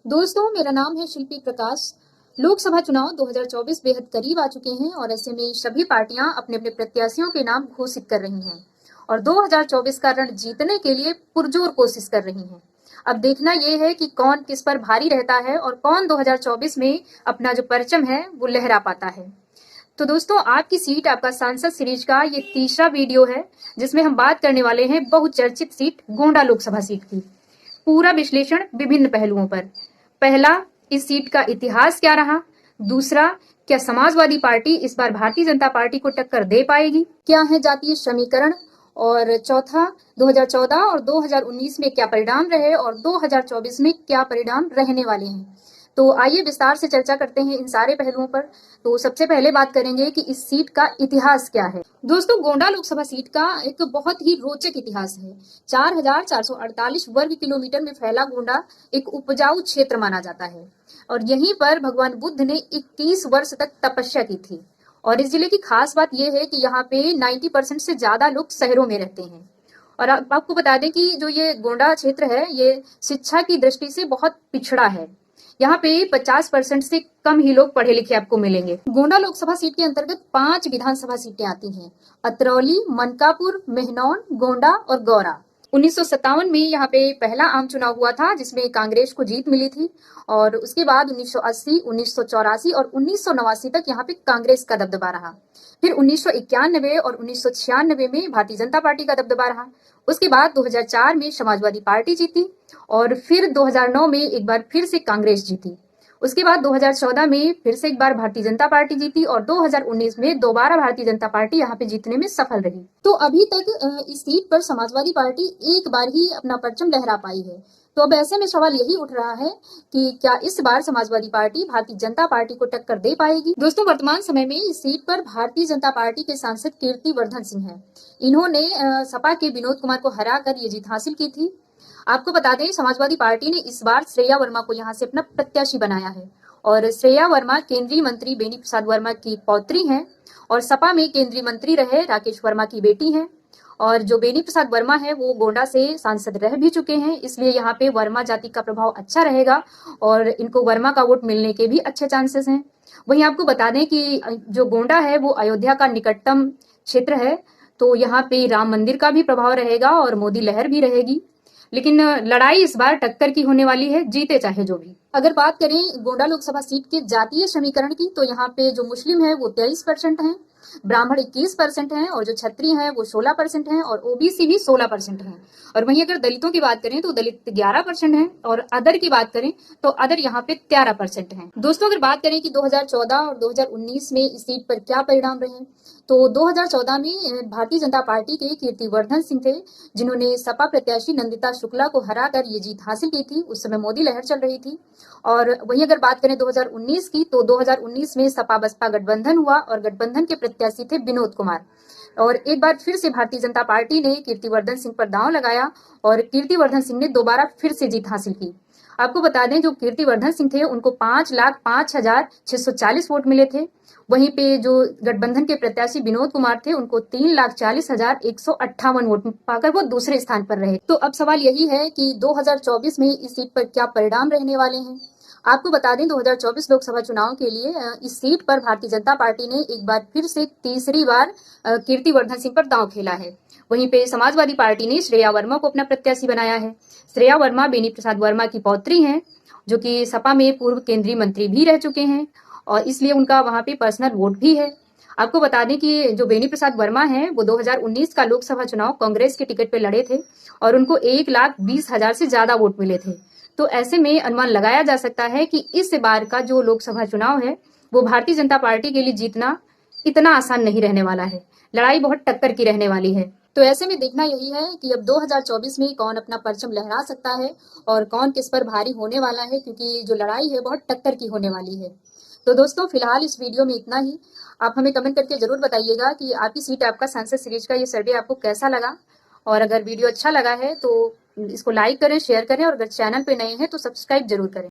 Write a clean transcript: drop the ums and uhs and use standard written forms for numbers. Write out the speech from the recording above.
दोस्तों, मेरा नाम है शिल्पी प्रकाश। लोकसभा चुनाव 2024 बेहद करीब आ चुके हैं और ऐसे में सभी पार्टियां अपने अपने प्रत्याशियों के नाम घोषित कर रही हैं और 2024 का रण जीतने के लिए पुरजोर कोशिश कर रही हैं। अब देखना यह है कि कौन किस पर भारी रहता है और कौन 2024 में अपना जो परचम है वो लहरा पाता है। तो दोस्तों, आपकी सीट आपका सांसद सीरीज का ये तीसरा वीडियो है जिसमें हम बात करने वाले हैं बहुचर्चित सीट गोंडा लोकसभा सीट की। पूरा विश्लेषण विभिन्न पहलुओं पर। पहला, इस सीट का इतिहास क्या रहा। दूसरा, क्या समाजवादी पार्टी इस बार भारतीय जनता पार्टी को टक्कर दे पाएगी, क्या है जातीय समीकरण। और चौथा, 2014 और 2019 में क्या परिणाम रहे और 2024 में क्या परिणाम रहने वाले हैं। तो आइए विस्तार से चर्चा करते हैं इन सारे पहलुओं पर। तो सबसे पहले बात करेंगे कि इस सीट का इतिहास क्या है। दोस्तों, गोंडा लोकसभा सीट का एक बहुत ही रोचक इतिहास है। 4,448 वर्ग किलोमीटर में फैला गोंडा एक उपजाऊ क्षेत्र माना जाता है और यहीं पर भगवान बुद्ध ने 21 वर्ष तक तपस्या की थी। और इस जिले की खास बात यह है कि यहाँ पे 90% से ज्यादा लोग शहरों में रहते हैं। और आपको बता दें कि जो ये गोंडा क्षेत्र है ये शिक्षा की दृष्टि से बहुत पिछड़ा है। यहाँ पे 50% से कम ही लोग पढ़े लिखे आपको मिलेंगे। गोंडा लोकसभा सीट के अंतर्गत 5 विधानसभा सीटें आती हैं: अतरौली, मनकापुर, मेहनौन, गोंडा और गौरा। 1957 में यहाँ पे पहला आम चुनाव हुआ था जिसमें कांग्रेस को जीत मिली थी और उसके बाद 1980, 1984 और 1989 तक यहाँ पे कांग्रेस का दबदबा रहा। फिर 1991 और 1996 में भारतीय जनता पार्टी का दबदबा रहा। उसके बाद 2004 में समाजवादी पार्टी जीती और फिर 2009 में एक बार फिर से कांग्रेस जीती। उसके बाद 2014 में फिर से एक बार भारतीय जनता पार्टी जीती और 2019 में दोबारा भारतीय जनता पार्टी यहाँ पे जीतने में सफल रही। तो अभी तक इस सीट पर समाजवादी पार्टी एक बार ही अपना परचम लहरा पाई है। तो अब ऐसे में सवाल यही उठ रहा है कि क्या इस बार समाजवादी पार्टी भारतीय जनता पार्टी को टक्कर दे पाएगी। दोस्तों, वर्तमान समय में इस सीट पर भारतीय जनता पार्टी के सांसद कीर्तिवर्धन सिंह हैं। इन्होंने सपा के विनोद कुमार को हराकर ये जीत हासिल की थी। आपको बता दें, समाजवादी पार्टी ने इस बार श्रेया वर्मा को यहाँ से अपना प्रत्याशी बनाया है और श्रेया वर्मा केंद्रीय मंत्री बेनी प्रसाद वर्मा की पौत्री हैं और सपा में केंद्रीय मंत्री रहे राकेश वर्मा की बेटी हैं। और जो बेनी प्रसाद वर्मा है वो गोंडा से सांसद रह भी चुके हैं, इसलिए यहाँ पे वर्मा जाति का प्रभाव अच्छा रहेगा और इनको वर्मा का वोट मिलने के भी अच्छे चांसेस हैं। वहीं आपको बता दें कि जो गोंडा है वो अयोध्या का निकटतम क्षेत्र है, तो यहाँ पे राम मंदिर का भी प्रभाव रहेगा और मोदी लहर भी रहेगी। लेकिन लड़ाई इस बार टक्कर की होने वाली है, जीते चाहे जो भी। अगर बात करें गोंडा लोकसभा सीट के जातीय समीकरण की, तो यहाँ पे जो मुस्लिम है वो 23% हैं, ब्राह्मण 21% हैं और जो क्षत्रिय हैं वो 16% हैं और ओबीसी भी 16% हैं। और वहीं अगर दलितों की बात करें तो दलित 11% हैं और अदर की बात करें तो अदर यहाँ पे 13% हैं। दोस्तों, अगर बात करें कि 2014 और 2019 में इस सीट पर क्या परिणाम रहे, तो 2014 में भारतीय जनता पार्टी के कीर्तिवर्धन सिंह थे जिन्होंने सपा प्रत्याशी नंदिता शुक्ला को हराकर ये जीत हासिल की थी। उस समय मोदी लहर चल रही थी। और वहीं अगर बात करें 2019 की, तो 2019 में सपा बसपा गठबंधन हुआ और गठबंधन के प्रत्याशी थे विनोद कुमार। और एक बार फिर से भारतीय जनता पार्टी ने कीर्तिवर्धन सिंह पर दांव लगाया और कीर्तिवर्धन सिंह ने दोबारा फिर से जीत हासिल की। आपको बता दें, जो कीर्तिवर्धन सिंह थे उनको 5,05,640 वोट मिले थे। वहीं पे जो गठबंधन के प्रत्याशी विनोद कुमार थे उनको 3,40,158 वोट पाकर वो दूसरे स्थान पर रहे। तो अब सवाल यही है कि 2024 में इस सीट पर क्या परिणाम रहने वाले हैं। आपको बता दें, 2024 लोकसभा चुनाव के लिए इस सीट पर भारतीय जनता पार्टी ने एक बार फिर से तीसरी बार कीर्तिवर्धन सिंह पर दांव खेला है। वहीं पे समाजवादी पार्टी ने श्रेया वर्मा को अपना प्रत्याशी बनाया है। श्रेया वर्मा बेनी प्रसाद वर्मा की पौत्री हैं जो कि सपा में पूर्व केंद्रीय मंत्री भी रह चुके हैं और इसलिए उनका वहां पे पर्सनल वोट भी है। आपको बता दें कि जो बेनी प्रसाद वर्मा हैं वो 2019 का लोकसभा चुनाव कांग्रेस के टिकट पे लड़े थे और उनको 1,20,000 से ज्यादा वोट मिले थे। तो ऐसे में अनुमान लगाया जा सकता है कि इस बार का जो लोकसभा चुनाव है वो भारतीय जनता पार्टी के लिए जीतना इतना आसान नहीं रहने वाला है। लड़ाई बहुत टक्कर की रहने वाली है। तो ऐसे में देखना यही है कि अब 2024 में कौन अपना परचम लहरा सकता है और कौन किस पर भारी होने वाला है, क्योंकि जो लड़ाई है बहुत टक्कर की होने वाली है। तो दोस्तों, फिलहाल इस वीडियो में इतना ही। आप हमें कमेंट करके जरूर बताइएगा कि आपकी सीट आपका सांसद सीरीज का ये सर्वे आपको कैसा लगा। और अगर वीडियो अच्छा लगा है तो इसको लाइक करें, शेयर करें और अगर चैनल पे नए हैं तो सब्सक्राइब जरूर करें।